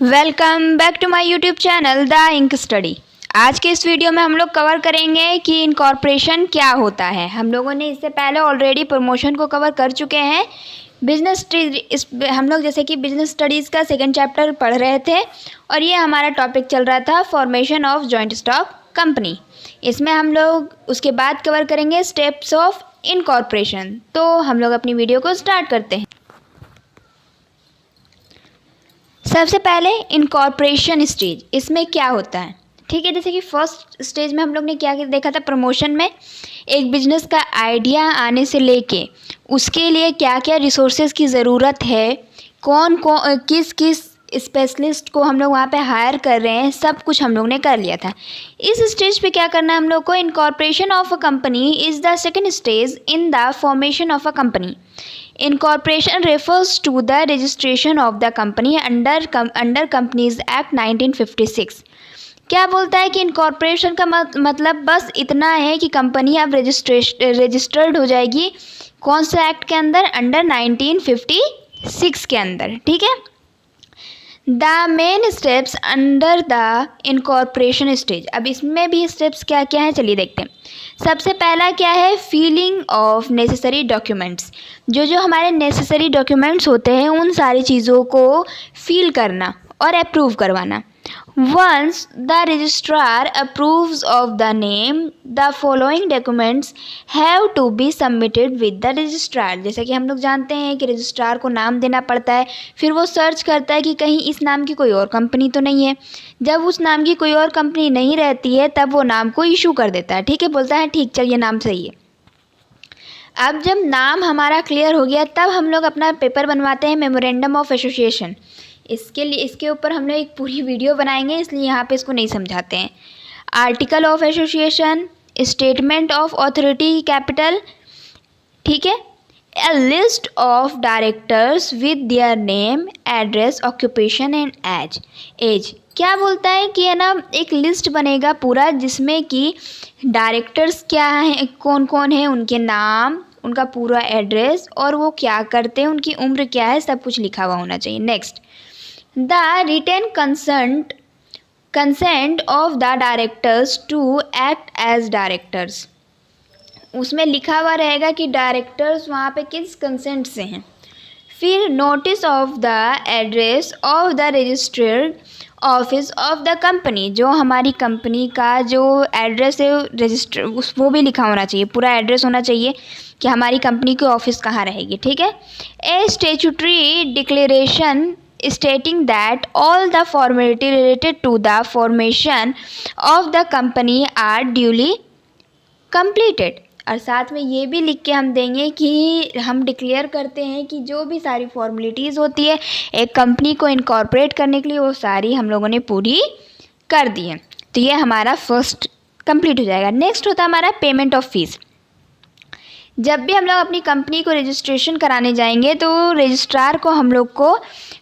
Welcome back to my YouTube channel the ink study. आज के इस वीडियो में हम लोग कवर करेंगे कि इनकॉर्पोरेशन क्या होता है। हम लोगों ने इससे पहले ऑलरेडी प्रमोशन को कवर कर चुके हैं। हम लोग जैसे कि बिजनेस स्टडीज़ का सेकंड चैप्टर पढ़ रहे थे और ये हमारा टॉपिक चल रहा था formation of joint stock company. इसमें हम लोग उसके बाद कवर करेंगे स्टेप्स ऑफ इनकॉर्पोरेशन। तो हम लोग अपनी वीडियो को स्टार्ट करते हैं। सबसे पहले इनकॉर्पोरेशन स्टेज, इसमें क्या होता है, ठीक है। जैसे कि फर्स्ट स्टेज में हम लोग ने क्या देखा था, प्रमोशन में एक बिजनेस का आइडिया आने से लेके उसके लिए क्या क्या रिसोर्सेज की ज़रूरत है, किस किस स्पेशलिस्ट को हम लोग वहाँ पे हायर कर रहे हैं, सब कुछ हम लोग ने कर लिया था। इस स्टेज पे क्या करना है हम लोग को, incorporation of a company is the second stage in the formation of a company. Incorporation refers to the registration of the company under Companies Act 1956। क्या बोलता है कि इनकॉर्पोरेशन का मतलब बस इतना है कि कंपनी अब रजिस्टर्ड हो जाएगी कौन से एक्ट के अंदर, अंडर 1956 के अंदर, ठीक है। The main steps under the incorporation stage. अब इसमें भी स्टेप्स क्या क्या हैं, चलिए देखते हैं। सबसे पहला क्या है, फीलिंग ऑफ नेसेसरी डॉक्यूमेंट्स। जो हमारे नेसेसरी डॉक्यूमेंट्स होते हैं उन सारी चीज़ों को फिल करना और अप्रूव करवाना। Once the registrar approves of the name, the following documents have to be submitted with the registrar. जैसे कि हम लोग जानते हैं कि रजिस्ट्रार को नाम देना पड़ता है, फिर वो सर्च करता है कि कहीं इस नाम की कोई और कंपनी तो नहीं है। जब उस नाम की कोई और कंपनी नहीं रहती है तब वो नाम को इशू कर देता है, ठीक है। बोलता है ठीक, चल ये नाम सही है। अब जब नाम हमारा क्लियर हो गया तब हम लोग अपना पेपर बनवाते हैं, मेमोरेंडम ऑफ एसोसिएशन। इसके ऊपर हम लोग एक पूरी वीडियो बनाएंगे, इसलिए यहाँ पे इसको नहीं समझाते हैं। Article of association, statement of authority capital, ठीक है। A list of directors with their name, address, occupation and age। क्या बोलता है कि है ना, एक लिस्ट बनेगा पूरा जिसमें कि डायरेक्टर्स क्या हैं, कौन कौन है, उनके नाम, उनका पूरा एड्रेस और वो क्या करते हैं, उनकी उम्र क्या है, सब कुछ लिखा हुआ होना चाहिए। Next, the written consent of the directors to act as directors. उसमें लिखा हुआ रहेगा कि डायरेक्टर्स वहाँ पे किस कंसेंट से हैं। फिर notice of the address of the registered office of the company. जो हमारी कंपनी का जो एड्रेस है रजिस्टर, वो भी लिखा होना चाहिए, पूरा एड्रेस होना चाहिए कि हमारी कंपनी की ऑफिस कहाँ रहेगी, ठीक है। A statutory declaration stating that all the formality related to the formation of the company are duly completed। और साथ में ये भी लिख के हम देंगे कि हम डिक्लेयर करते हैं कि जो भी सारी फॉर्मेलिटीज़ होती है एक कंपनी को इनकॉर्पोरेट करने के लिए वो सारी हम लोगों ने पूरी कर दी है। तो ये हमारा फर्स्ट कंप्लीट हो जाएगा। नेक्स्ट होता है हमारा पेमेंट ऑफ फीस। जब भी हम लोग अपनी कंपनी को रजिस्ट्रेशन कराने जाएंगे तो रजिस्ट्रार को हम लोग को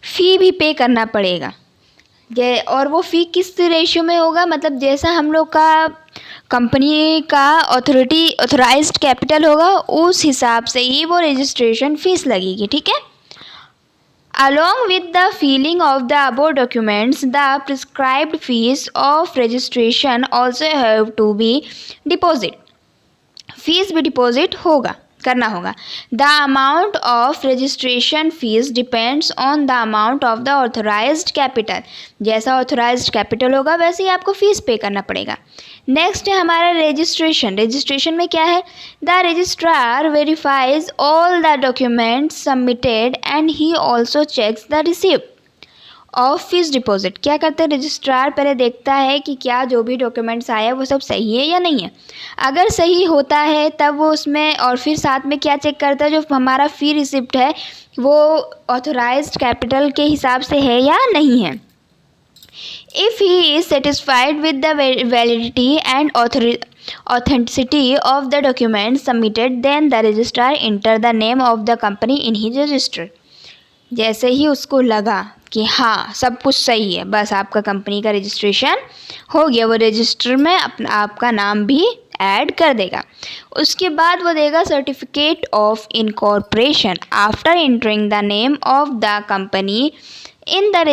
फ़ी भी पे करना पड़ेगा। और वो फ़ी किस रेशियो में होगा, मतलब जैसा हम लोग का कंपनी का ऑथराइज्ड कैपिटल होगा उस हिसाब से ही वो रजिस्ट्रेशन फ़ीस लगेगी, ठीक है। Along with the filing of the above documents the prescribed fees of registration also have to be deposit. Fees भी डिपॉजिट करना होगा। The amount of registration fees depends on the amount of the authorised capital. जैसा authorised capital होगा वैसे ही आपको fees पे करना पड़ेगा। नेक्स्ट है हमारा रजिस्ट्रेशन में क्या है, the registrar verifies all the documents submitted and he also checks the receipt of fees deposit. क्या करते हैं, रजिस्ट्रार पहले देखता है कि क्या जो भी डॉक्यूमेंट्स आए वो सब सही है या नहीं है। अगर सही होता है तब वो उसमें, और फिर साथ में क्या चेक करता है, जो हमारा फी रिसिप्ट है वो ऑथराइज्ड कैपिटल के हिसाब से है या नहीं है। If he is satisfied with the validity and authenticity of the document submitted, then the registrar enter the name of the company in his register। जैसे ही उसको लगा कि हाँ सब कुछ सही है, बस आपका कंपनी का रजिस्ट्रेशन हो गया, वो रजिस्टर में आपका नाम भी ऐड कर देगा। उसके बाद वो देगा certificate of incorporation after entering the name of the company in the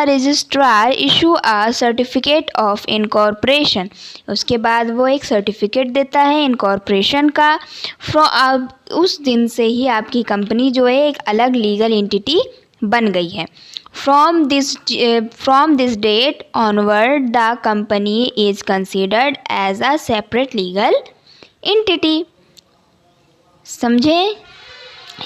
registrar issue a certificate of incorporation. उसके बाद वो एक सर्टिफिकेट देता है इनकॉर्पोरेशन का। अब उस दिन से ही आपकी कंपनी जो है एक अलग लीगल एंटिटी बन गई है। From this date onward the company is considered as a separate legal entity. समझे?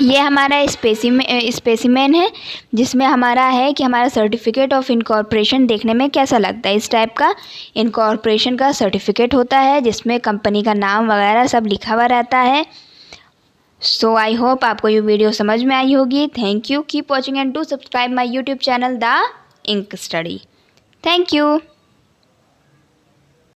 ये हमारा स्पेसिमेन है जिसमें हमारा है कि हमारा सर्टिफिकेट ऑफ इनकॉर्पोरेशन देखने में कैसा लगता है। इस टाइप का इनकॉर्पोरेशन का सर्टिफिकेट होता है जिसमें कंपनी का नाम वगैरह सब लिखा हुआ रहता है। सो आई होप आपको ये वीडियो समझ में आई होगी। Thank you, keep watching and do subscribe my YouTube channel the ink study. Thank you.